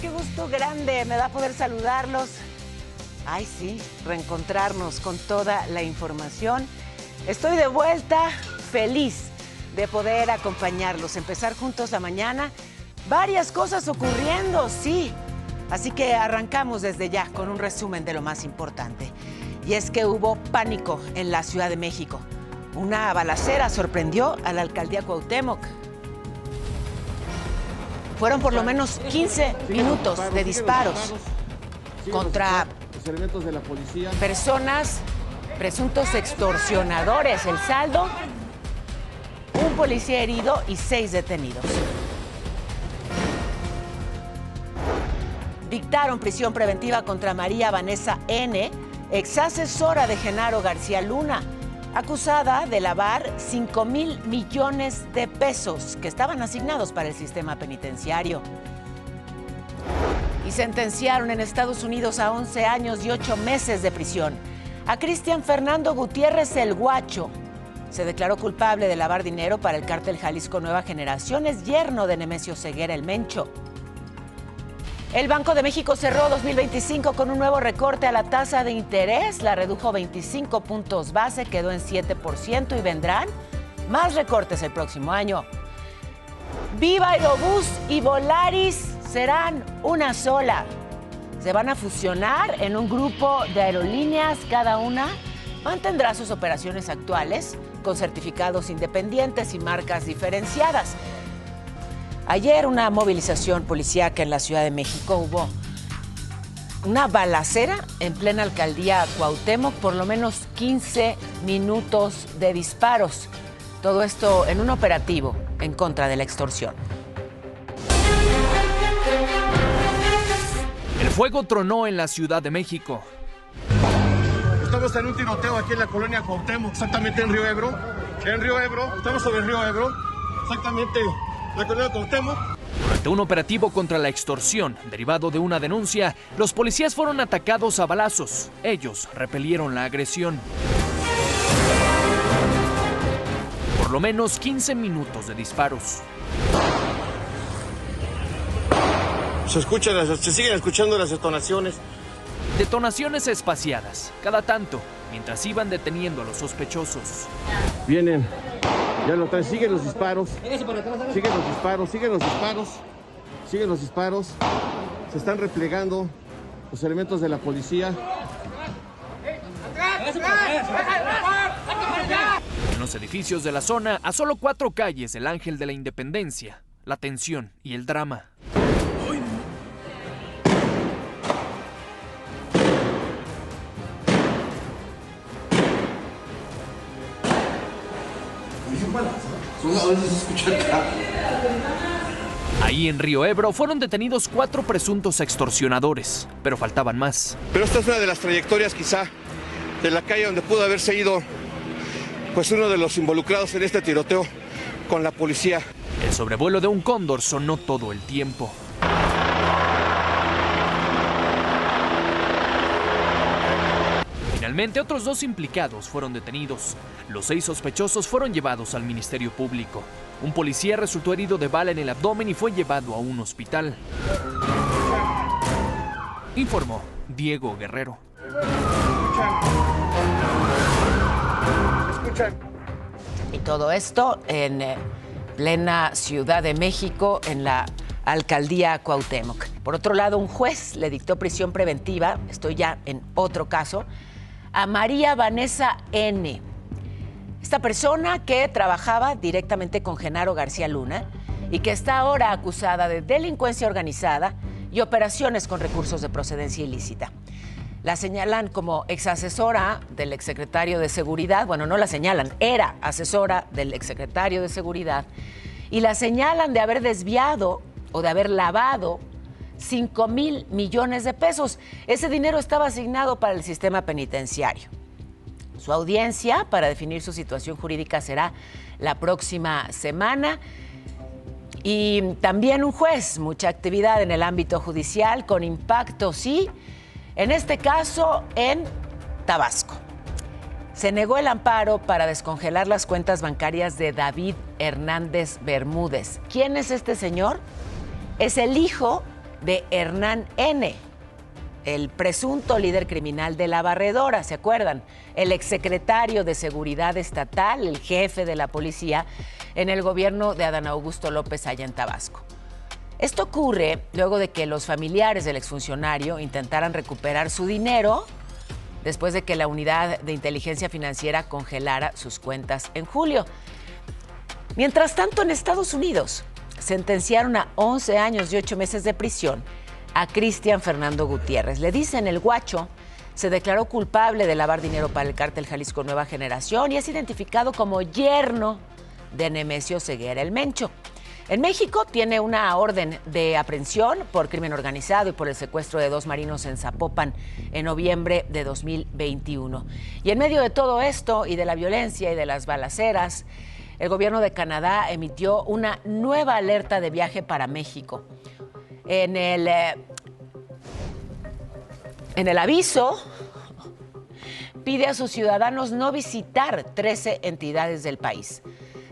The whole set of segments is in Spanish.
qué gusto grande me da poder saludarlos. Ay, sí, reencontrarnos con toda la información. Estoy de vuelta, feliz de poder acompañarlos, empezar juntos la mañana. Varias cosas ocurriendo, sí. Así que arrancamos desde ya con un resumen de lo más importante. Y es que hubo pánico en la Ciudad de México. Una balacera sorprendió a la alcaldía Cuauhtémoc. Fueron por lo menos 15 minutos de disparos contra elementos de la policía. Personas, presuntos extorsionadores. El saldo, un policía herido y 6 detenidos. Dictaron prisión preventiva contra María Vanessa N., exasesora de Genaro García Luna, acusada de lavar 5,000 millones de pesos que estaban asignados para el sistema penitenciario. Y sentenciaron en Estados Unidos a 11 años y 8 meses de prisión a Cristian Fernando Gutiérrez el Guacho. Se declaró culpable de lavar dinero para el cártel Jalisco Nueva Generación, es yerno de Nemesio Ceguera el Mencho. El Banco de México cerró 2025 con un nuevo recorte a la tasa de interés. La redujo 25 puntos base, quedó en 7% y vendrán más recortes el próximo año. Viva Aerobús y Volaris serán una sola. Se van a fusionar en un grupo de aerolíneas. Cada una mantendrá sus operaciones actuales con certificados independientes y marcas diferenciadas. Ayer una movilización policíaca en la Ciudad de México. Hubo una balacera en plena alcaldía Cuauhtémoc, por lo menos 15 minutos de disparos. Todo esto en un operativo en contra de la extorsión. El fuego tronó en la Ciudad de México. Estamos en un tiroteo aquí en la colonia Cuauhtémoc, exactamente en Río Ebro. En Río Ebro, estamos sobre el Río Ebro, exactamente la colonia Cuauhtémoc. Durante un operativo contra la extorsión, derivado de una denuncia, los policías fueron atacados a balazos. Ellos repelieron la agresión. Por lo menos 15 minutos de disparos. Se siguen escuchando las detonaciones. Detonaciones espaciadas, cada tanto, mientras iban deteniendo a los sospechosos. Vienen, ya lo traen, siguen los disparos. Siguen los disparos, siguen los disparos. Siguen los disparos. Se están replegando los elementos de la policía. En los edificios de la zona, a solo 4 calles, el Ángel de la Independencia, la tensión y el drama. Ahí en Río Ebro fueron detenidos 4 presuntos extorsionadores, pero faltaban más. Pero esta es una de las trayectorias quizá de la calle donde pudo haberse ido pues uno de los involucrados en este tiroteo con la policía. El sobrevuelo de un cóndor sonó todo el tiempo. Finalmente, otros 2 implicados fueron detenidos. Los 6 sospechosos fueron llevados al Ministerio Público. Un policía resultó herido de bala en el abdomen y fue llevado a un hospital. Informó Diego Guerrero. Y todo esto en plena Ciudad de México, en la alcaldía Cuauhtémoc. Por otro lado, un juez le dictó prisión preventiva, estoy ya en otro caso, a María Vanessa N., esta persona que trabajaba directamente con Genaro García Luna y que está ahora acusada de delincuencia organizada y operaciones con recursos de procedencia ilícita. La señalan como exasesora del exsecretario de Seguridad. Bueno, no la señalan, era asesora del exsecretario de Seguridad. Y la señalan de haber desviado o de haber lavado 5,000 millones de pesos. Ese dinero estaba asignado para el sistema penitenciario. Su audiencia para definir su situación jurídica será la próxima semana. Y también un juez, mucha actividad en el ámbito judicial con impacto, sí, en este caso en Tabasco. Se negó el amparo para descongelar las cuentas bancarias de David Hernández Bermúdez. ¿Quién es este señor? Es el hijo de Hernán N., el presunto líder criminal de La Barredora, ¿se acuerdan? El exsecretario de Seguridad Estatal, el jefe de la policía en el gobierno de Adán Augusto López allá en Tabasco. Esto ocurre luego de que los familiares del exfuncionario intentaran recuperar su dinero después de que la Unidad de Inteligencia Financiera congelara sus cuentas en julio. Mientras tanto, en Estados Unidos sentenciaron a 11 años y 8 meses de prisión a Cristian Fernando Gutiérrez. Le dicen el Guacho, se declaró culpable de lavar dinero para el cártel Jalisco Nueva Generación y es identificado como yerno de Nemesio Ceguera el Mencho. En México tiene una orden de aprehensión por crimen organizado y por el secuestro de 2 marinos en Zapopan en noviembre de 2021. Y en medio de todo esto y de la violencia y de las balaceras, el gobierno de Canadá emitió una nueva alerta de viaje para México. En el aviso pide a sus ciudadanos no visitar 13 entidades del país: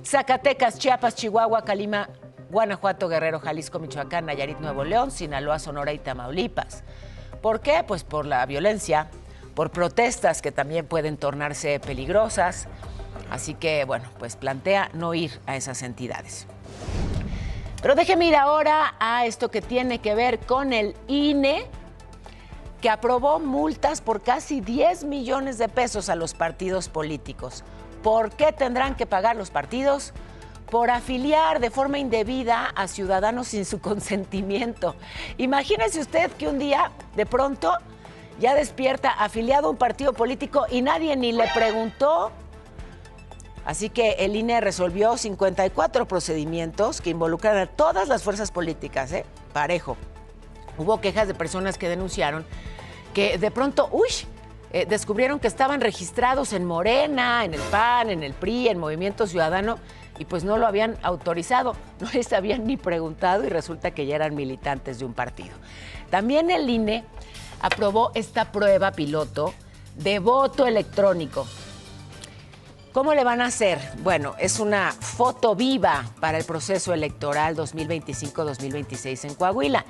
Zacatecas, Chiapas, Chihuahua, Colima, Guanajuato, Guerrero, Jalisco, Michoacán, Nayarit, Nuevo León, Sinaloa, Sonora y Tamaulipas. ¿Por qué? Pues por la violencia, por protestas que también pueden tornarse peligrosas. Así que, bueno, pues plantea no ir a esas entidades. Pero déjeme ir ahora a esto que tiene que ver con el INE, que aprobó multas por casi 10 millones de pesos a los partidos políticos. ¿Por qué tendrán que pagar los partidos? Por afiliar de forma indebida a ciudadanos sin su consentimiento. Imagínese usted que un día, de pronto, ya despierta afiliado a un partido político y nadie ni le preguntó. Así que el INE resolvió 54 procedimientos que involucran a todas las fuerzas políticas, parejo. Hubo quejas de personas que denunciaron que de pronto, descubrieron que estaban registrados en Morena, en el PAN, en el PRI, en Movimiento Ciudadano, y pues no lo habían autorizado, no les habían ni preguntado y resulta que ya eran militantes de un partido. También el INE aprobó esta prueba piloto de voto electrónico. ¿Cómo le van a hacer? Bueno, es una foto viva para el proceso electoral 2025-2026 en Coahuila.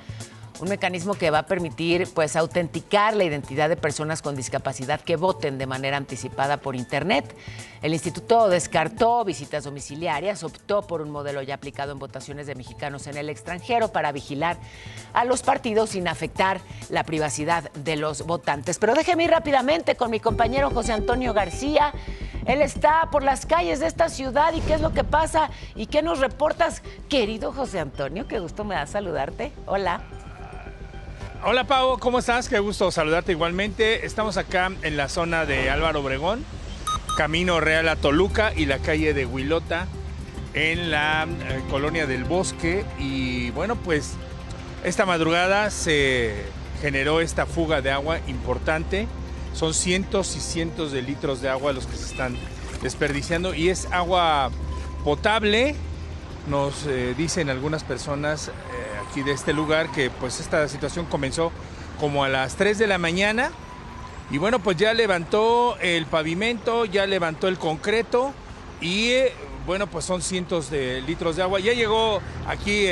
Un mecanismo que va a permitir, pues, autenticar la identidad de personas con discapacidad que voten de manera anticipada por Internet. El instituto descartó visitas domiciliarias, optó por un modelo ya aplicado en votaciones de mexicanos en el extranjero para vigilar a los partidos sin afectar la privacidad de los votantes. Pero déjeme ir rápidamente con mi compañero José Antonio García. Él está por las calles de esta ciudad. ¿Y qué es lo que pasa? ¿Y qué nos reportas, querido José Antonio? Qué gusto me da saludarte. Hola. Hola Pau, ¿cómo estás? Qué gusto saludarte igualmente. Estamos acá en la zona de Álvaro Obregón, Camino Real a Toluca y la calle de Huilota en la colonia del Bosque. Y bueno, pues esta madrugada se generó esta fuga de agua importante. Son cientos y cientos de litros de agua los que se están desperdiciando y es agua potable. Nos dicen algunas personas aquí de este lugar que pues esta situación comenzó como a las 3 de la mañana y bueno, pues ya levantó el pavimento, ya levantó el concreto y bueno, pues son cientos de litros de agua. Ya llegó aquí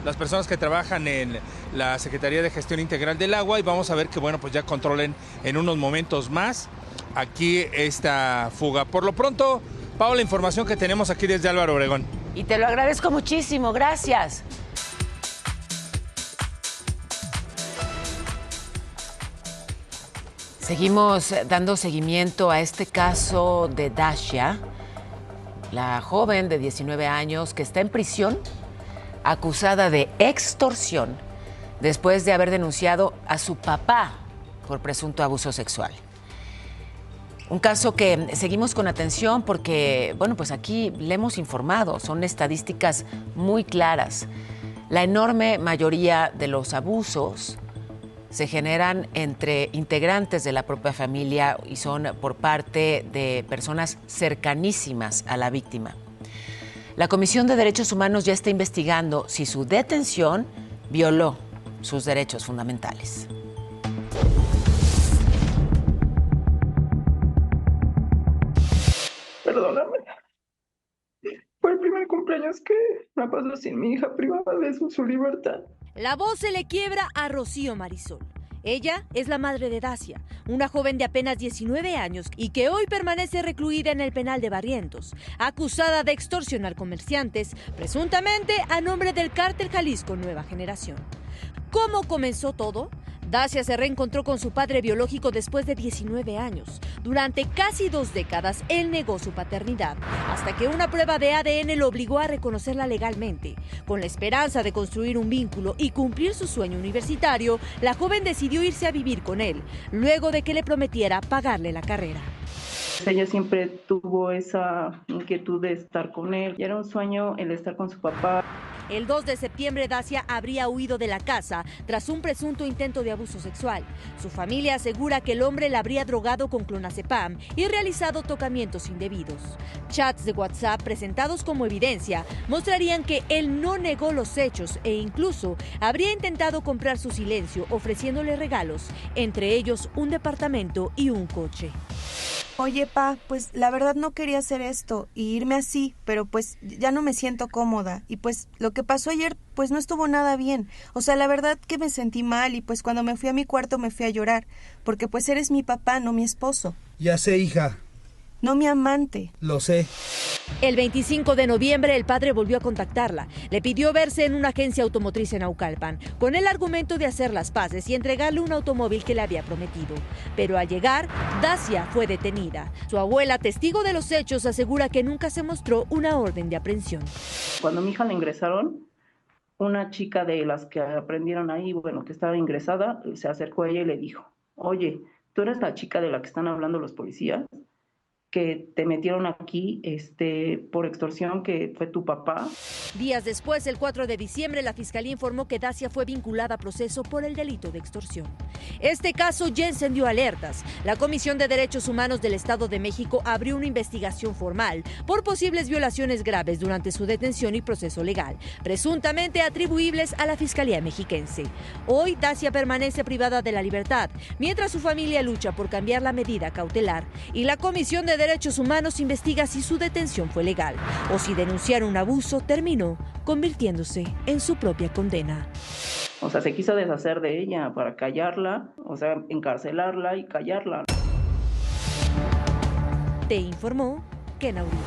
las personas que trabajan en la Secretaría de Gestión Integral del Agua y vamos a ver que bueno, pues ya controlen en unos momentos más aquí esta fuga. Por lo pronto, Pau, la información que tenemos aquí desde Álvaro Obregón. Y te lo agradezco muchísimo, gracias. Seguimos dando seguimiento a este caso de Dasha, la joven de 19 años que está en prisión acusada de extorsión después de haber denunciado a su papá por presunto abuso sexual. Un caso que seguimos con atención porque, bueno, pues aquí le hemos informado, son estadísticas muy claras. La enorme mayoría de los abusos se generan entre integrantes de la propia familia y son por parte de personas cercanísimas a la víctima. La Comisión de Derechos Humanos ya está investigando si su detención violó sus derechos fundamentales. Perdóname. Fue el primer cumpleaños que me pasó sin mi hija, privada de su libertad. La voz se le quiebra a Rocío Marisol. Ella es la madre de Dacia, una joven de apenas 19 años y que hoy permanece recluida en el penal de Barrientos, acusada de extorsionar comerciantes, presuntamente a nombre del Cártel Jalisco Nueva Generación. ¿Cómo comenzó todo? Dacia se reencontró con su padre biológico después de 19 años. Durante casi 2 décadas, él negó su paternidad, hasta que una prueba de ADN lo obligó a reconocerla legalmente. Con la esperanza de construir un vínculo y cumplir su sueño universitario, la joven decidió irse a vivir con él, luego de que le prometiera pagarle la carrera. Ella siempre tuvo esa inquietud de estar con él. Y era un sueño el estar con su papá. El 2 de septiembre, Dacia habría huido de la casa tras un presunto intento de abuso sexual. Su familia asegura que el hombre la habría drogado con clonazepam y realizado tocamientos indebidos. Chats de WhatsApp presentados como evidencia mostrarían que él no negó los hechos e incluso habría intentado comprar su silencio ofreciéndole regalos, entre ellos un departamento y un coche. Oye, pa, pues la verdad no quería hacer esto y irme así, pero pues ya no me siento cómoda y pues lo que pasó ayer pues no estuvo nada bien. O sea, la verdad que me sentí mal y pues cuando me fui a mi cuarto me fui a llorar, porque pues eres mi papá, no mi esposo. Ya sé, hija. No mi amante. Lo sé. El 25 de noviembre el padre volvió a contactarla. Le pidió verse en una agencia automotriz en Naucalpan, con el argumento de hacer las paces y entregarle un automóvil que le había prometido. Pero al llegar, Dacia fue detenida. Su abuela, testigo de los hechos, asegura que nunca se mostró una orden de aprehensión. Cuando mi hija la ingresaron, una chica de las que aprendieron ahí, bueno, que estaba ingresada, se acercó a ella y le dijo: oye, ¿tú eres la chica de la que están hablando los policías? Que te metieron aquí por extorsión, que fue tu papá. Días después, el 4 de diciembre, la Fiscalía informó que Dacia fue vinculada a proceso por el delito de extorsión. Este caso ya encendió alertas. La Comisión de Derechos Humanos del Estado de México abrió una investigación formal por posibles violaciones graves durante su detención y proceso legal, presuntamente atribuibles a la Fiscalía mexiquense. Hoy, Dacia permanece privada de la libertad, mientras su familia lucha por cambiar la medida cautelar y la Comisión de Derechos Humanos investiga si su detención fue legal o si denunciar un abuso terminó convirtiéndose en su propia condena. O sea, se quiso deshacer de ella para callarla, o sea, encarcelarla y callarla. Te informó Kena Uribe.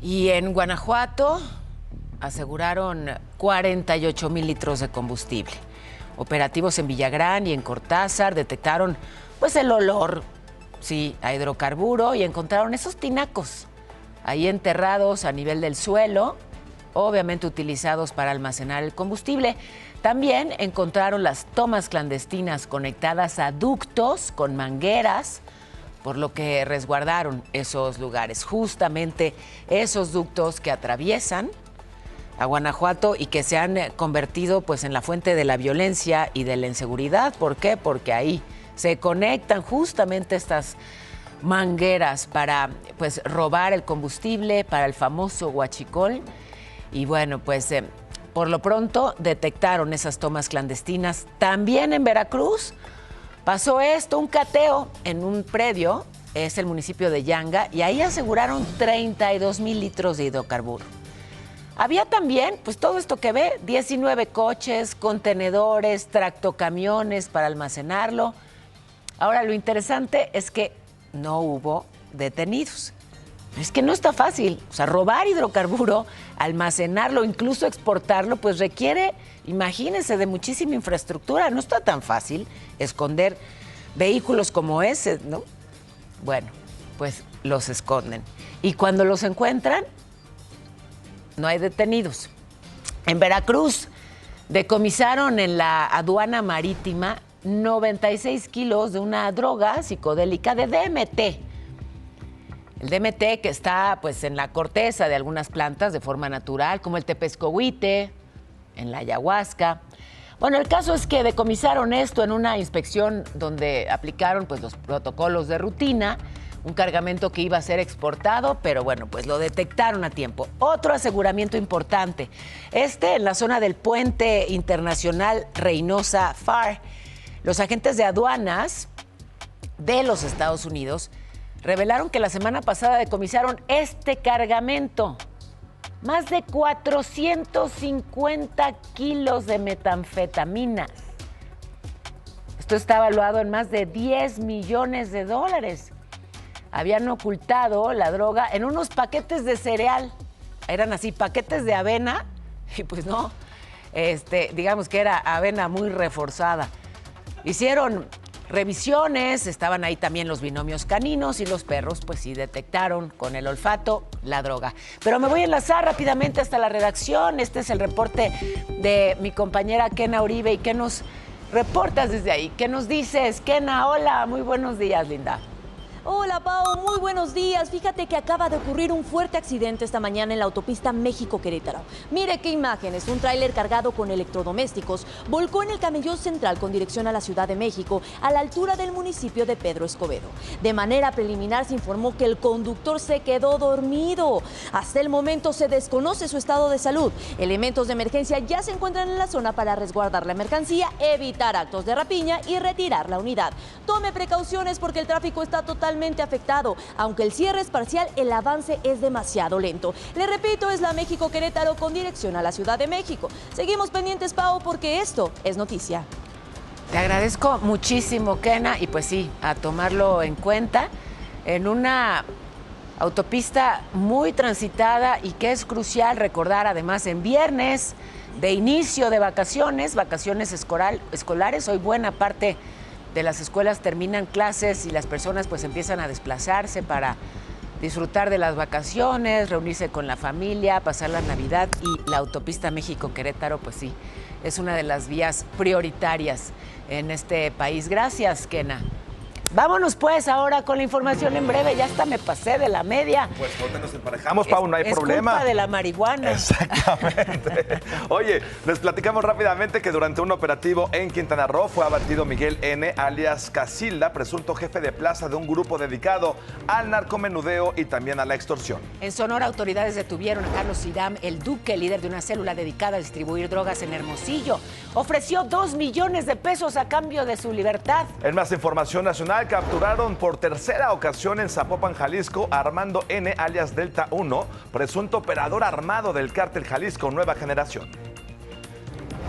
Y en Guanajuato aseguraron 48,000 litros de combustible. Operativos en Villagrán y en Cortázar detectaron pues el olor, sí, a hidrocarburo, y encontraron esos tinacos ahí enterrados a nivel del suelo, obviamente utilizados para almacenar el combustible. También encontraron las tomas clandestinas conectadas a ductos con mangueras, por lo que resguardaron esos lugares, justamente esos ductos que atraviesan a Guanajuato y que se han convertido pues en la fuente de la violencia y de la inseguridad. ¿Por qué? Porque ahí se conectan justamente estas mangueras para pues robar el combustible, para el famoso huachicol. Y bueno, pues por lo pronto detectaron esas tomas clandestinas. También en Veracruz pasó esto, un cateo en un predio, es el municipio de Yanga, y ahí aseguraron 32,000 litros de hidrocarburo. Había también, pues todo esto que ve, 19 coches, contenedores, tractocamiones para almacenarlo. Ahora, lo interesante es que no hubo detenidos. Es que no está fácil. O sea, robar hidrocarburo, almacenarlo, incluso exportarlo, pues requiere, imagínense, de muchísima infraestructura. No está tan fácil esconder vehículos como ese, ¿no? Bueno, pues los esconden. Y cuando los encuentran, no hay detenidos. En Veracruz decomisaron en la aduana marítima 96 kilos de una droga psicodélica de DMT. El DMT que está pues en la corteza de algunas plantas de forma natural, como el tepezcohuite, en la ayahuasca. Bueno, el caso es que decomisaron esto en una inspección donde aplicaron pues los protocolos de rutina, un cargamento que iba a ser exportado, pero bueno, pues lo detectaron a tiempo. Otro aseguramiento importante, en la zona del Puente Internacional Reynosa-Far. Los agentes de aduanas de los Estados Unidos revelaron que la semana pasada decomisaron este cargamento Más de 450 kilos de metanfetaminas. Esto está evaluado en más de 10 millones de dólares. Habían ocultado la droga en unos paquetes de cereal. Eran así, paquetes de avena, y pues no, digamos que era avena muy reforzada. Hicieron revisiones, estaban ahí también los binomios caninos y los perros, pues sí detectaron con el olfato la droga. Pero me voy a enlazar rápidamente hasta la redacción. Este es el reporte de mi compañera Kena Uribe. ¿Y qué nos reportas desde ahí? ¿Qué nos dices, Kena? Hola, muy buenos días, linda. Hola, Pau, muy buenos días. Fíjate que acaba de ocurrir un fuerte accidente esta mañana en la autopista México-Querétaro. Mire qué imágenes. Un tráiler cargado con electrodomésticos volcó en el camellón central con dirección a la Ciudad de México, a la altura del municipio de Pedro Escobedo. De manera preliminar se informó que el conductor se quedó dormido. Hasta el momento se desconoce su estado de salud. Elementos de emergencia ya se encuentran en la zona para resguardar la mercancía, evitar actos de rapiña y retirar la unidad. Tome precauciones porque el tráfico está totalmente afectado. Aunque el cierre es parcial, el avance es demasiado lento. Le repito, es la México-Querétaro con dirección a la Ciudad de México. Seguimos pendientes, Pau, porque esto es noticia. Te agradezco muchísimo, Kena, y pues sí, a tomarlo en cuenta en una autopista muy transitada y que es crucial recordar, además, en viernes de inicio de vacaciones escolares. Hoy buena parte de las escuelas terminan clases y las personas pues empiezan a desplazarse para disfrutar de las vacaciones, reunirse con la familia, pasar la Navidad, y la autopista México-Querétaro pues sí, es una de las vías prioritarias en este país. Gracias, Kena. Vámonos pues ahora con la información en breve. Ya hasta me pasé de la media. Pues no nos emparejamos, Pau, no hay problema. Es culpa de la marihuana. Exactamente. Oye, les platicamos rápidamente que durante un operativo en Quintana Roo fue abatido Miguel N., alias Casilda, presunto jefe de plaza de un grupo dedicado al narcomenudeo y también a la extorsión. En Sonora, autoridades detuvieron a Carlos Idam, el Duque, líder de una célula dedicada a distribuir drogas en Hermosillo. Ofreció 2 millones de pesos a cambio de su libertad. En más información nacional, capturaron por tercera ocasión en Zapopan, Jalisco, a Armando N., alias Delta 1, presunto operador armado del cártel Jalisco Nueva Generación.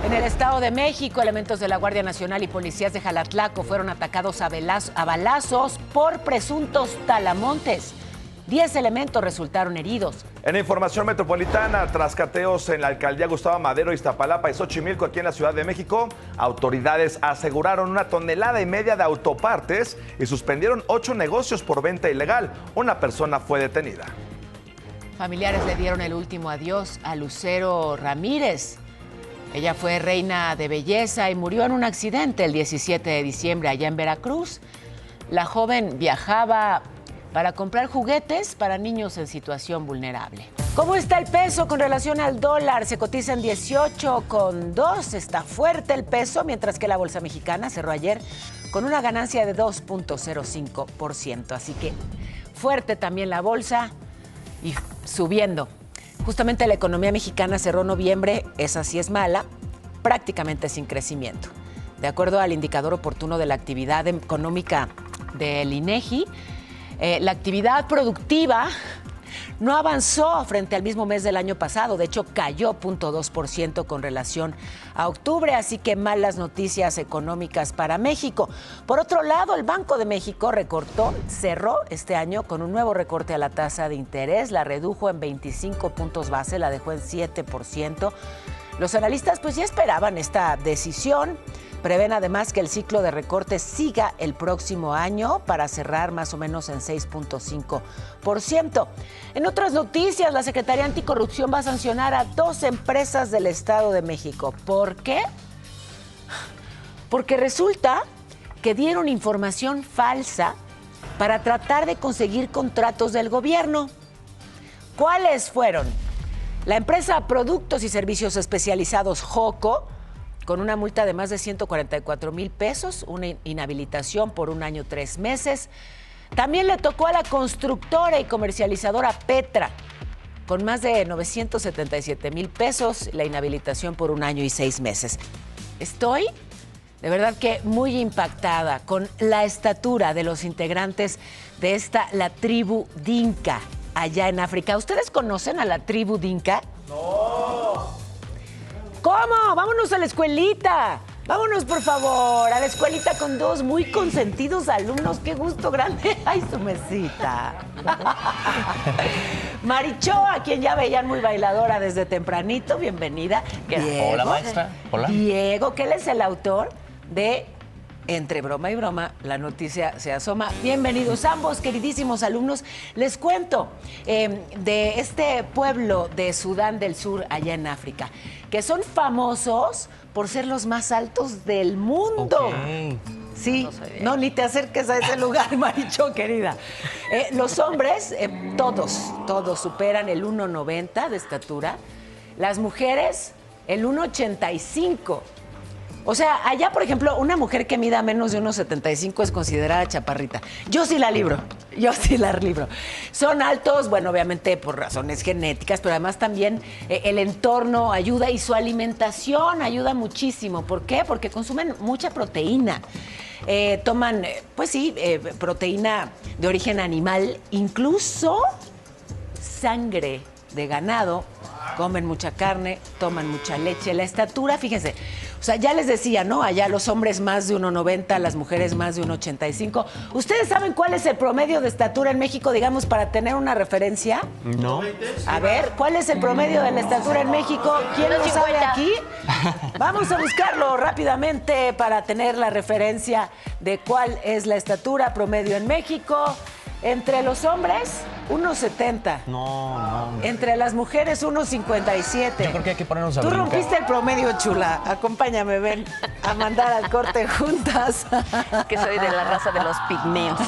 En el Estado de México, elementos de la Guardia Nacional y policías de Jalatlaco fueron atacados a balazos por presuntos talamontes. 10 elementos resultaron heridos. En información metropolitana, tras cateos en la alcaldía Gustavo Madero, Iztapalapa y Xochimilco, aquí en la Ciudad de México, autoridades aseguraron 1,5 toneladas de autopartes y suspendieron 8 negocios por venta ilegal. Una persona fue detenida. Familiares le dieron el último adiós a Lucero Ramírez. Ella fue reina de belleza y murió en un accidente el 17 de diciembre allá en Veracruz. La joven viajaba para comprar juguetes para niños en situación vulnerable. ¿Cómo está el peso con relación al dólar? Se cotiza en 18,2. Está fuerte el peso, mientras que la bolsa mexicana cerró ayer con una ganancia de 2.05%. Así que fuerte también la bolsa y subiendo. Justamente la economía mexicana cerró noviembre, esa sí es mala, prácticamente sin crecimiento. De acuerdo al indicador oportuno de la actividad económica del INEGI, la actividad productiva no avanzó frente al mismo mes del año pasado. De hecho, cayó 0.2% con relación a octubre, así que malas noticias económicas para México. Por otro lado, el Banco de México cerró este año con un nuevo recorte a la tasa de interés. La redujo en 25 puntos base, la dejó en 7%. Los analistas pues ya esperaban esta decisión. Prevén además que el ciclo de recortes siga el próximo año para cerrar más o menos en 6.5%. En otras noticias, la Secretaría Anticorrupción va a sancionar a 2 empresas del Estado de México. ¿Por qué? Porque resulta que dieron información falsa para tratar de conseguir contratos del gobierno. ¿Cuáles fueron? La empresa Productos y Servicios Especializados Joco, con una multa de más de 144,000 pesos, una inhabilitación por 1 año 3 meses. También le tocó a la constructora y comercializadora Petra, con más de 977,000 pesos, la inhabilitación por 1 año y 6 meses. Estoy de verdad que muy impactada con la estatura de los integrantes de la tribu Dinka. allá en África. ¿Ustedes conocen a la tribu Dinka? ¡No! ¿Cómo? Vámonos a la escuelita. Vámonos, por favor, a la escuelita con dos muy consentidos alumnos. ¡Qué gusto grande! ¡Ay, su mesita! Marichó, a quien ya veían muy bailadora desde tempranito. Bienvenida. Diego, hola, maestra. Hola. Diego, que él es el autor de Entre broma y broma, la noticia se asoma. Bienvenidos ambos, queridísimos alumnos. Les cuento de este pueblo de Sudán del Sur, allá en África, que son famosos por ser los más altos del mundo. Okay. Sí, no, ni te acerques a ese lugar, Marichó, querida. Los hombres, todos superan el 1,90 de estatura. Las mujeres, el 1,85. O sea, allá, por ejemplo, una mujer que mida menos de 1,75 es considerada chaparrita. Yo sí la libro. Son altos, bueno, obviamente por razones genéticas, pero además también el entorno ayuda y su alimentación ayuda muchísimo. ¿Por qué? Porque consumen mucha proteína. Toman, proteína de origen animal, incluso sangre de ganado. Comen mucha carne, toman mucha leche. La estatura, fíjense, o sea, ya les decía, ¿no? Allá los hombres más de 1,90, las mujeres más de 1,85. ¿Ustedes saben cuál es el promedio de estatura en México, digamos, para tener una referencia? No. A ver, ¿cuál es el promedio de la estatura en México? ¿Quién lo sabe aquí? Vamos a buscarlo rápidamente para tener la referencia de cuál es la estatura promedio en México. Entre los hombres, 1,70. No. Entre las mujeres, 1,57. Yo creo que hay que ponernos a Tú brincar. rompiste el promedio, chula. Acompáñame, ven a mandar al corte juntas. Que soy de la raza de los pigmeos.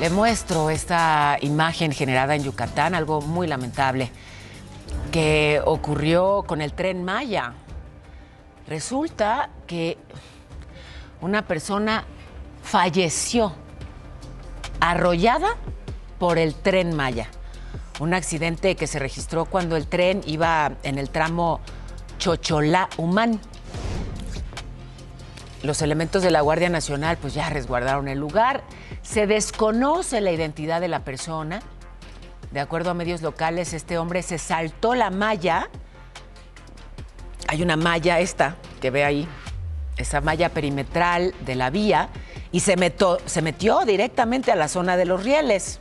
Le muestro esta imagen generada en Yucatán, algo muy lamentable, que ocurrió con el Tren Maya. Resulta que una persona falleció arrollada por el Tren Maya. Un accidente que se registró cuando el tren iba en el tramo Chocholá-Humán. Los elementos de la Guardia Nacional pues ya resguardaron el lugar. Se desconoce la identidad de la persona. De acuerdo a medios locales, este hombre se saltó la malla. Hay una malla esta que ve ahí, esa malla perimetral de la vía, y se metió directamente a la zona de los rieles.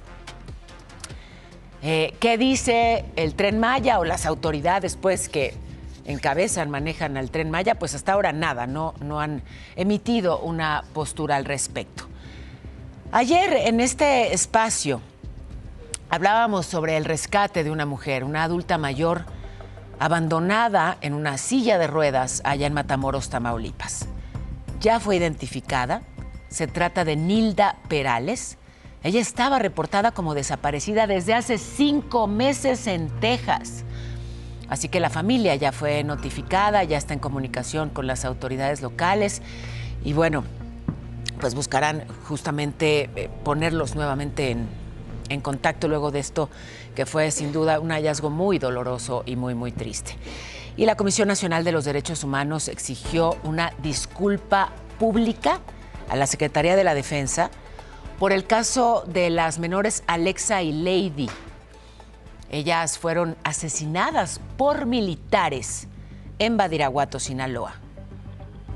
¿Qué dice el Tren Maya o las autoridades pues que manejan al Tren Maya? Pues hasta ahora nada, no han emitido una postura al respecto. Ayer en este espacio hablábamos sobre el rescate de una mujer, una adulta mayor, abandonada en una silla de ruedas allá en Matamoros, Tamaulipas. Ya fue identificada, se trata de Nilda Perales. Ella estaba reportada como desaparecida desde hace 5 meses en Texas. Así que la familia ya fue notificada, ya está en comunicación con las autoridades locales y bueno, pues buscarán justamente ponerlos nuevamente en contacto luego de esto, que fue sin duda un hallazgo muy doloroso y muy, muy triste. Y la Comisión Nacional de los Derechos Humanos exigió una disculpa pública a la Secretaría de la Defensa por el caso de las menores Alexa y Lady. Ellas fueron asesinadas por militares en Badiraguato, Sinaloa.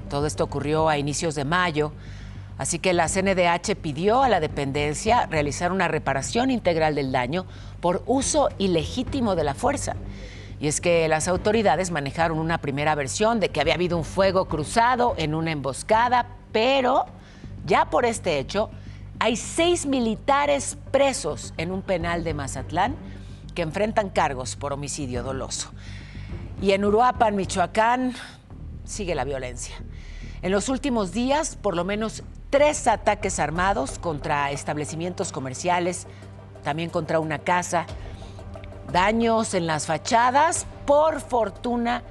Todo esto ocurrió a inicios de mayo. Así que la CNDH pidió a la dependencia realizar una reparación integral del daño por uso ilegítimo de la fuerza. Y es que las autoridades manejaron una primera versión de que había habido un fuego cruzado en una emboscada, pero ya por este hecho hay 6 militares presos en un penal de Mazatlán que enfrentan cargos por homicidio doloso. Y en Uruapan, Michoacán, sigue la violencia. En los últimos días, por lo menos 3 ataques armados contra establecimientos comerciales, también contra una casa, daños en las fachadas, por fortuna,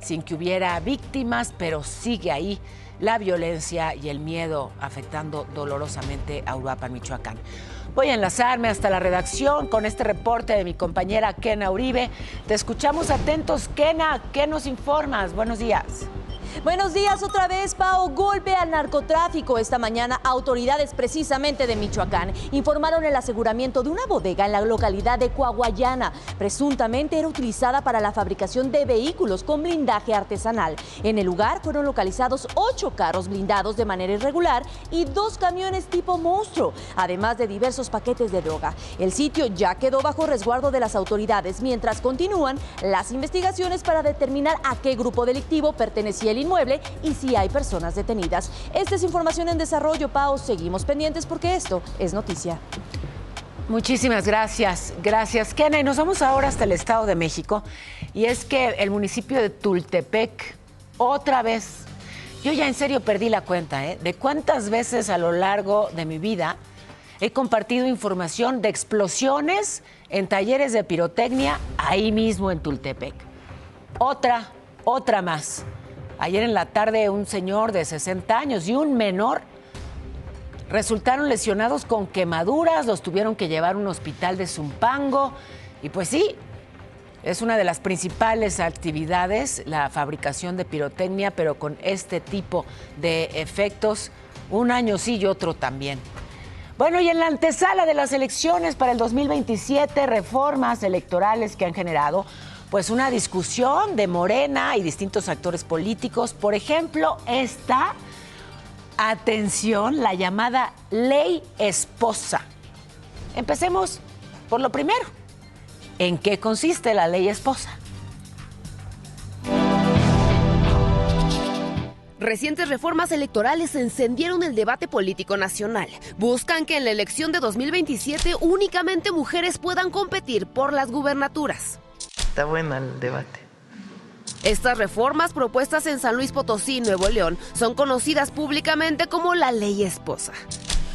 sin que hubiera víctimas, pero sigue ahí la violencia y el miedo afectando dolorosamente a Uruapan, Michoacán. Voy a enlazarme hasta la redacción con este reporte de mi compañera Kena Uribe. Te escuchamos atentos, Kena. ¿Qué nos informas? Buenos días. Buenos días otra vez, Pao. Golpe al narcotráfico. Esta mañana, autoridades precisamente de Michoacán informaron el aseguramiento de una bodega en la localidad de Coahuayana. Presuntamente era utilizada para la fabricación de vehículos con blindaje artesanal. En el lugar fueron localizados 8 carros blindados de manera irregular y 2 camiones tipo monstruo, además de diversos paquetes de droga. El sitio ya quedó bajo resguardo de las autoridades mientras continúan las investigaciones para determinar a qué grupo delictivo pertenecía el inmueble y si hay personas detenidas. Esta es información en desarrollo, Pao. Seguimos pendientes porque esto es noticia. Muchísimas gracias. Gracias, Kena. Y nos vamos ahora hasta el Estado de México. Y es que el municipio de Tultepec, otra vez, yo ya en serio perdí la cuenta, de cuántas veces a lo largo de mi vida he compartido información de explosiones en talleres de pirotecnia ahí mismo en Tultepec. Otra más. Ayer en la tarde un señor de 60 años y un menor resultaron lesionados con quemaduras, los tuvieron que llevar a un hospital de Zumpango. Y pues sí, es una de las principales actividades, la fabricación de pirotecnia, pero con este tipo de efectos, un año sí y otro también. Bueno, y en la antesala de las elecciones para el 2027, reformas electorales que han generado pues una discusión de Morena y distintos actores políticos. Por ejemplo, esta, atención, la llamada Ley Esposa. Empecemos por lo primero. ¿En qué consiste la Ley Esposa? Recientes reformas electorales encendieron el debate político nacional. Buscan que en la elección de 2027 únicamente mujeres puedan competir por las gubernaturas. Está bueno el debate. Estas reformas propuestas en San Luis Potosí, Nuevo León, son conocidas públicamente como la Ley Esposa.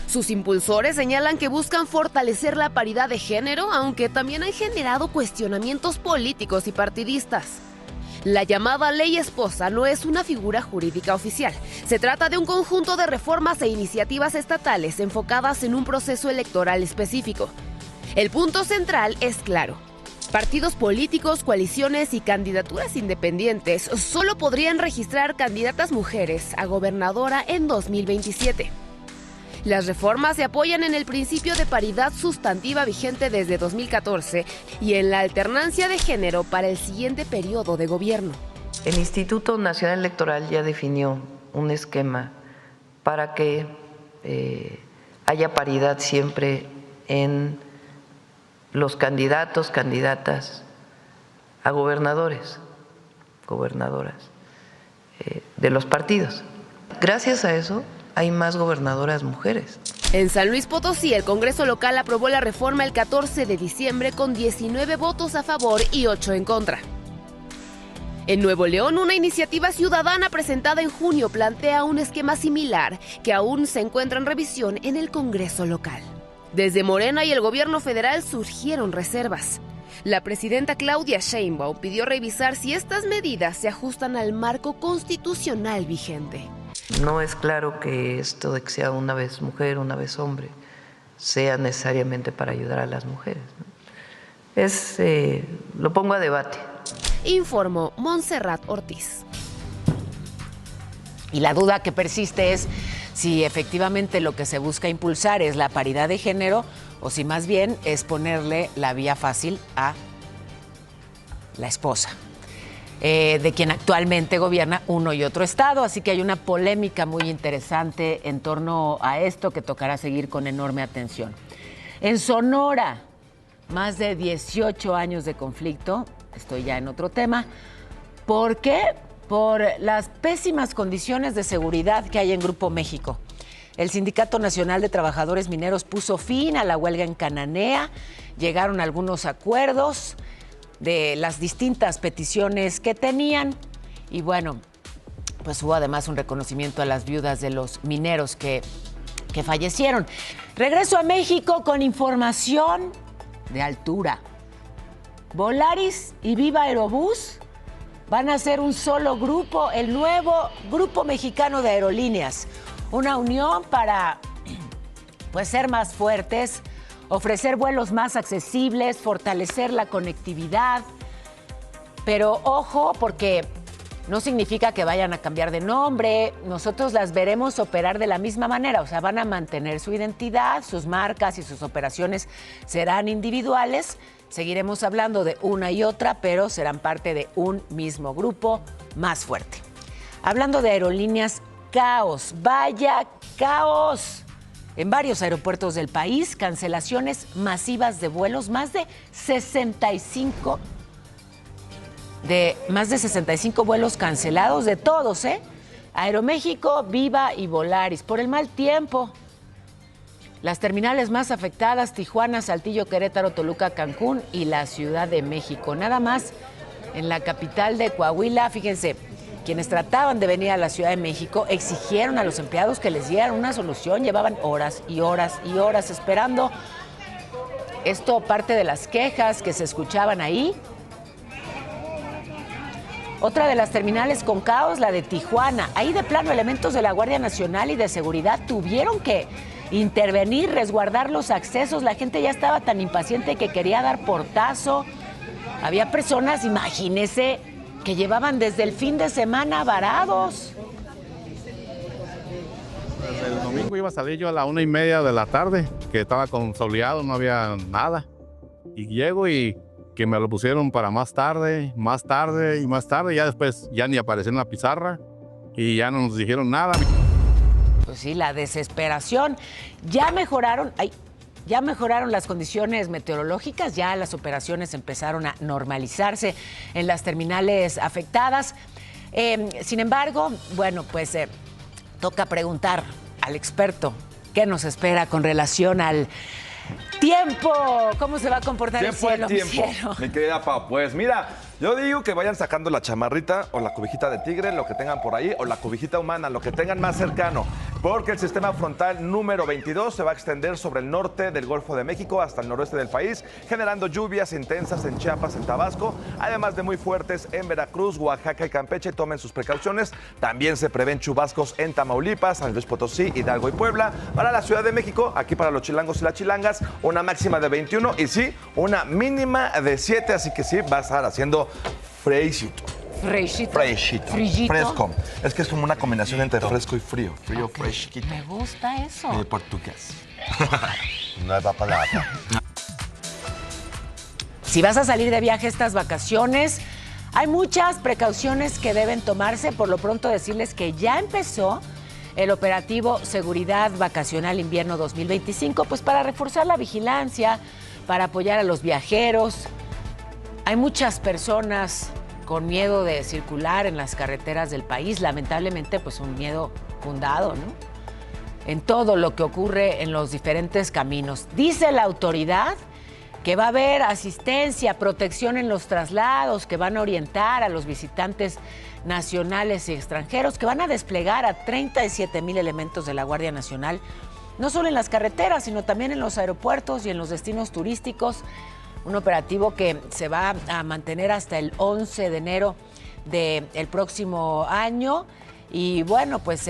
Sus impulsores señalan que buscan fortalecer la paridad de género, aunque también han generado cuestionamientos políticos y partidistas. La llamada Ley Esposa no es una figura jurídica oficial. Se trata de un conjunto de reformas e iniciativas estatales enfocadas en un proceso electoral específico. El punto central es claro. Partidos políticos, coaliciones y candidaturas independientes solo podrían registrar candidatas mujeres a gobernadora en 2027. Las reformas se apoyan en el principio de paridad sustantiva vigente desde 2014 y en la alternancia de género para el siguiente periodo de gobierno. El Instituto Nacional Electoral ya definió un esquema para que haya paridad siempre en los candidatos, candidatas a gobernadores, gobernadoras de los partidos. Gracias a eso hay más gobernadoras mujeres. En San Luis Potosí, el Congreso local aprobó la reforma el 14 de diciembre con 19 votos a favor y 8 en contra. En Nuevo León, una iniciativa ciudadana presentada en junio plantea un esquema similar que aún se encuentra en revisión en el Congreso local. Desde Morena y el gobierno federal surgieron reservas. La presidenta Claudia Sheinbaum pidió revisar si estas medidas se ajustan al marco constitucional vigente. No es claro que esto de que sea una vez mujer, una vez hombre, sea necesariamente para ayudar a las mujeres, ¿no? Lo pongo a debate. Informó Montserrat Ortiz. Y la duda que persiste es si efectivamente lo que se busca impulsar es la paridad de género o si más bien es ponerle la vía fácil a la esposa de quien actualmente gobierna uno y otro estado. Así que hay una polémica muy interesante en torno a esto que tocará seguir con enorme atención. En Sonora, más de 18 años de conflicto, estoy ya en otro tema. ¿Por qué? Por las pésimas condiciones de seguridad que hay en Grupo México. El Sindicato Nacional de Trabajadores Mineros puso fin a la huelga en Cananea, llegaron a algunos acuerdos de las distintas peticiones que tenían y bueno, pues hubo además un reconocimiento a las viudas de los mineros que fallecieron. Regreso a México con información de altura. Volaris y Viva Aerobús van a ser un solo grupo, el nuevo Grupo Mexicano de Aerolíneas. Una unión para pues, ser más fuertes, ofrecer vuelos más accesibles, fortalecer la conectividad. Pero ojo, porque no significa que vayan a cambiar de nombre. Nosotros las veremos operar de la misma manera, o sea, van a mantener su identidad, sus marcas y sus operaciones serán individuales. Seguiremos hablando de una y otra, pero serán parte de un mismo grupo más fuerte. Hablando de aerolíneas, caos, vaya caos. En varios aeropuertos del país, cancelaciones masivas de vuelos, más de 65 vuelos cancelados de todos, Aeroméxico, Viva y Volaris, por el mal tiempo. Las terminales más afectadas, Tijuana, Saltillo, Querétaro, Toluca, Cancún y la Ciudad de México. Nada más en la capital de Coahuila, fíjense, quienes trataban de venir a la Ciudad de México exigieron a los empleados que les dieran una solución. Llevaban horas y horas y horas esperando. Esto parte de las quejas que se escuchaban ahí. Otra de las terminales con caos, la de Tijuana. Ahí de plano elementos de la Guardia Nacional y de Seguridad tuvieron que intervenir, resguardar los accesos. La gente ya estaba tan impaciente que quería dar portazo. Había personas, imagínese, que llevaban desde el fin de semana varados. El domingo iba a salir yo a la 1:30 de la tarde, que estaba consoleado, no había nada. Y llego y que me lo pusieron para más tarde, ya después ya ni apareció en la pizarra y ya no nos dijeron nada. Pues sí, la desesperación. Ya mejoraron las condiciones meteorológicas, ya las operaciones empezaron a normalizarse en las terminales afectadas. Sin embargo, bueno, pues toca preguntar al experto qué nos espera con relación al tiempo. ¿Cómo se va a comportar el cielo, mi cielo? Mi querida Pau, pues mira, yo digo que vayan sacando la chamarrita o la cobijita de tigre, lo que tengan por ahí, o la cobijita humana, lo que tengan más cercano, porque el sistema frontal número 22 se va a extender sobre el norte del Golfo de México hasta el noroeste del país, generando lluvias intensas en Chiapas, en Tabasco, además de muy fuertes en Veracruz, Oaxaca y Campeche. Tomen sus precauciones. También se prevén chubascos en Tamaulipas, San Luis Potosí, Hidalgo y Puebla. Para la Ciudad de México, aquí para los chilangos y las chilangas, una máxima de 21 y sí, una mínima de 7, así que sí, va a estar haciendo fresquito. Fresquito. Fresco. Es que es como una combinación entre fresco y frío. Frío, okay. Fresquito. Me gusta eso. Portugués. Nueva palabra. Si vas a salir de viaje estas vacaciones, hay muchas precauciones que deben tomarse. Por lo pronto decirles que ya empezó el operativo Seguridad Vacacional Invierno 2025, pues para reforzar la vigilancia, para apoyar a los viajeros. Hay muchas personas con miedo de circular en las carreteras del país, lamentablemente pues un miedo fundado, ¿no? En todo lo que ocurre en los diferentes caminos. Dice la autoridad que va a haber asistencia, protección en los traslados, que van a orientar a los visitantes nacionales y extranjeros, que van a desplegar a 37,000 elementos de la Guardia Nacional, no solo en las carreteras, sino también en los aeropuertos y en los destinos turísticos. Un operativo que se va a mantener hasta el 11 de enero del próximo año. Y bueno, pues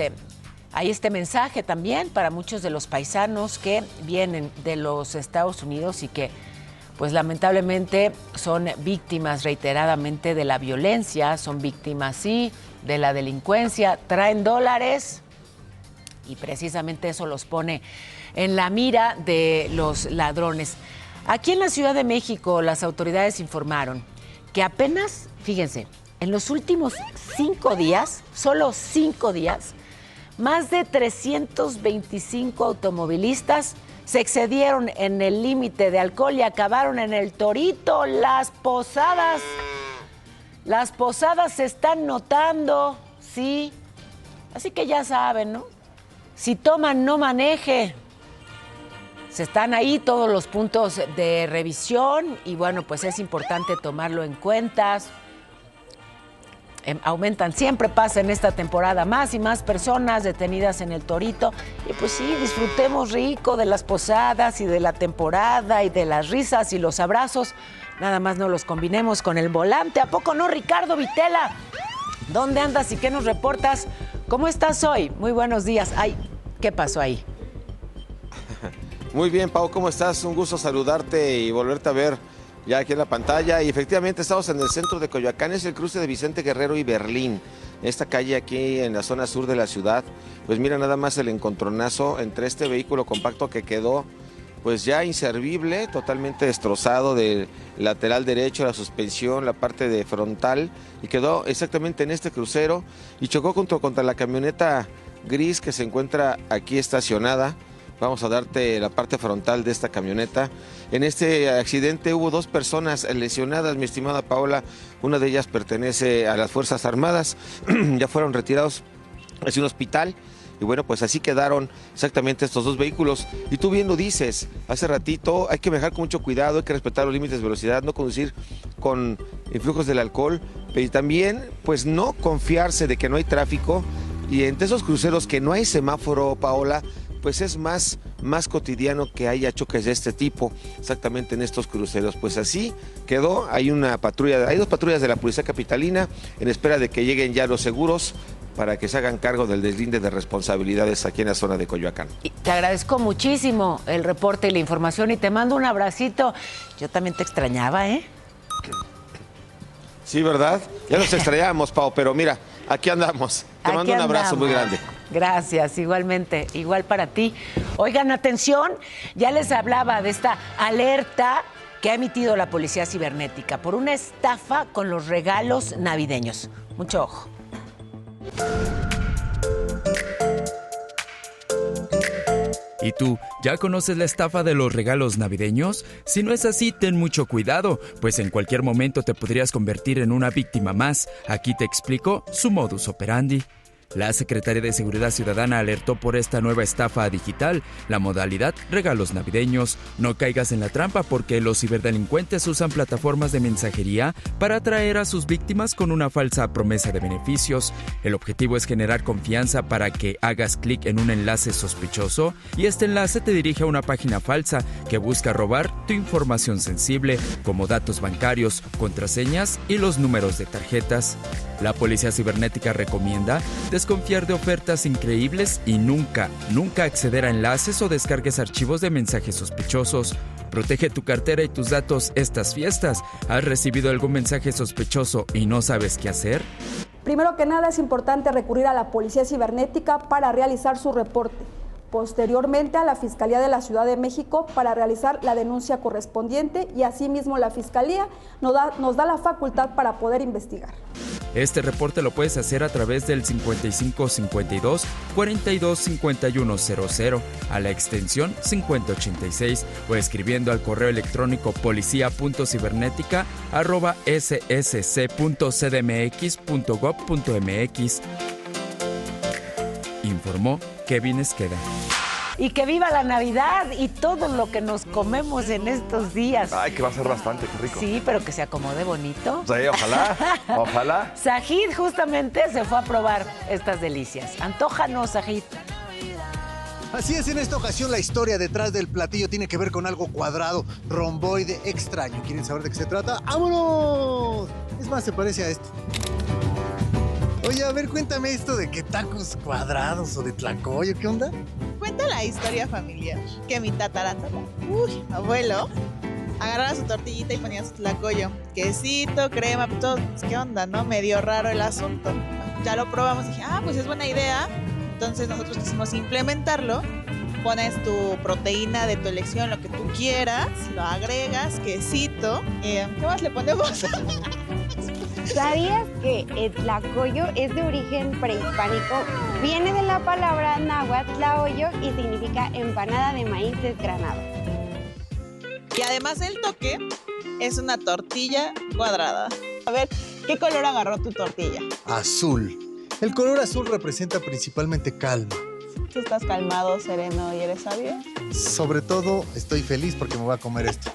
hay este mensaje también para muchos de los paisanos que vienen de los Estados Unidos y que pues lamentablemente son víctimas reiteradamente de la violencia, son víctimas, sí, de la delincuencia, traen dólares y precisamente eso los pone en la mira de los ladrones. Aquí en la Ciudad de México las autoridades informaron que apenas, fíjense, en los últimos 5 días, solo 5 días, más de 325 automovilistas se excedieron en el límite de alcohol y acabaron en el Torito. Las posadas se están notando, sí. Así que ya saben, ¿no? Si toman, no maneje. Se están ahí todos los puntos de revisión y bueno, pues es importante tomarlo en cuenta. Aumentan, siempre pasa en esta temporada más y más personas detenidas en el Torito. Y pues sí, disfrutemos rico de las posadas y de la temporada y de las risas y los abrazos. Nada más no los combinemos con el volante. ¿A poco no, Ricardo Vitela? ¿Dónde andas y qué nos reportas? ¿Cómo estás hoy? Muy buenos días. Ay, ¿qué pasó ahí? Muy bien, Pau, ¿cómo estás? Un gusto saludarte y volverte a ver. ya aquí en la pantalla, y efectivamente estamos en el centro de Coyoacán, es el cruce de Vicente Guerrero y Berlín, esta calle aquí en la zona sur de la ciudad. Pues mira nada más el encontronazo entre este vehículo compacto que quedó pues ya inservible, totalmente destrozado del lateral derecho, la suspensión, la parte de frontal, y quedó exactamente en este crucero y chocó contra la camioneta gris que se encuentra aquí estacionada. Vamos a darte la parte frontal de esta camioneta. En este accidente hubo 2 personas lesionadas, mi estimada Paola. Una de ellas pertenece a las Fuerzas Armadas. Ya fueron retirados hacia un hospital. Y bueno, pues así quedaron exactamente estos 2 vehículos. Y tú bien lo dices, hace ratito hay que manejar con mucho cuidado, hay que respetar los límites de velocidad, no conducir con influjos del alcohol, pero también pues no confiarse de que no hay tráfico. Y entre esos cruceros que no hay semáforo, Paola, pues es más cotidiano que haya choques de este tipo, exactamente en estos cruceros. Pues así quedó, hay 2 patrullas de la Policía Capitalina en espera de que lleguen ya los seguros para que se hagan cargo del deslinde de responsabilidades aquí en la zona de Coyoacán. Te agradezco muchísimo el reporte y la información y te mando un abracito. Yo también te extrañaba, ¿eh? Sí, ¿verdad? Ya nos extrañábamos, Pau, pero mira, aquí andamos. Te mando un abrazo muy grande. Gracias, igualmente, igual para ti. Oigan, atención, ya les hablaba de esta alerta que ha emitido la Policía Cibernética por una estafa con los regalos navideños. Mucho ojo. ¿Y tú, ya conoces la estafa de los regalos navideños? Si no es así, ten mucho cuidado, pues en cualquier momento te podrías convertir en una víctima más. Aquí te explico su modus operandi. La Secretaría de Seguridad Ciudadana alertó por esta nueva estafa digital, la modalidad regalos navideños. No caigas en la trampa porque los ciberdelincuentes usan plataformas de mensajería para atraer a sus víctimas con una falsa promesa de beneficios. El objetivo es generar confianza para que hagas clic en un enlace sospechoso y este enlace te dirige a una página falsa que busca robar tu información sensible, como datos bancarios, contraseñas y los números de tarjetas. La Policía Cibernética recomienda desconfiar de ofertas increíbles y nunca acceder a enlaces o descargues archivos de mensajes sospechosos. Protege tu cartera y tus datos estas fiestas. ¿Has recibido algún mensaje sospechoso y no sabes qué hacer? Primero que nada es importante recurrir a la Policía Cibernética para realizar su reporte. Posteriormente a la Fiscalía de la Ciudad de México para realizar la denuncia correspondiente y asimismo la Fiscalía nos da la facultad para poder investigar. Este reporte lo puedes hacer a través del 5552 425100 a la extensión 5086 o escribiendo al correo electrónico policia.cibernética@ssc.cdmx.gov.mx. Informó Kevin Esqueda. Y que viva la Navidad y todo lo que nos comemos en estos días. Ay, que va a ser bastante, qué rico. Sí, pero que se acomode bonito. Sí, ojalá, ojalá. Sajid justamente se fue a probar estas delicias. Antójanos, Sajid. Así es, en esta ocasión la historia detrás del platillo tiene que ver con algo cuadrado, romboide, extraño. ¿Quieren saber de qué se trata? ¡Vámonos! Es más, se parece a esto. Oye, a ver, cuéntame esto de que tacos cuadrados o de tlacoyo, ¿qué onda? Cuenta la historia familiar que mi abuelo, agarraba su tortillita y ponía su tlacoyo. Quesito, crema, todo. ¿Qué onda, no? Medio raro el asunto. Ya lo probamos y dije, pues es buena idea. Entonces nosotros quisimos implementarlo. Pones tu proteína de tu elección, lo que tú quieras, lo agregas, quesito. ¿Qué más le ponemos? ¿Sabías que el tlacoyo es de origen prehispánico? Viene de la palabra náhuatl tlaoyo y significa empanada de maíz desgranado. Y además el toque es una tortilla cuadrada. A ver, ¿qué color agarró tu tortilla? Azul. El color azul representa principalmente calma. ¿Tú estás calmado, sereno y eres sabio? Sobre todo, estoy feliz porque me voy a comer esto.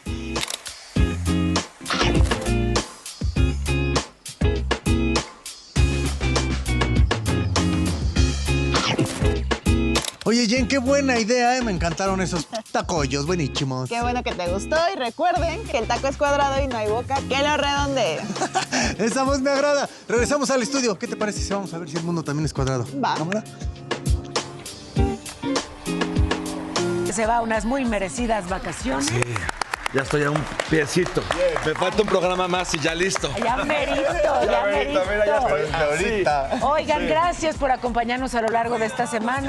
Oye, Jen, qué buena idea, ¿eh? Me encantaron esos tacoyos, buenísimos. Qué bueno que te gustó y recuerden que el taco es cuadrado y no hay boca que lo redondee. Esa voz me agrada. Regresamos al estudio. ¿Qué te parece si vamos a ver si el mundo también es cuadrado? Va. ¿Cámara? Se va a unas muy merecidas vacaciones. Sí. Ya estoy a un piecito. Me falta un programa más y ya listo. Ya merito, ya merito. Mira, ya estoy ahorita. Oigan, gracias por acompañarnos a lo largo de esta semana.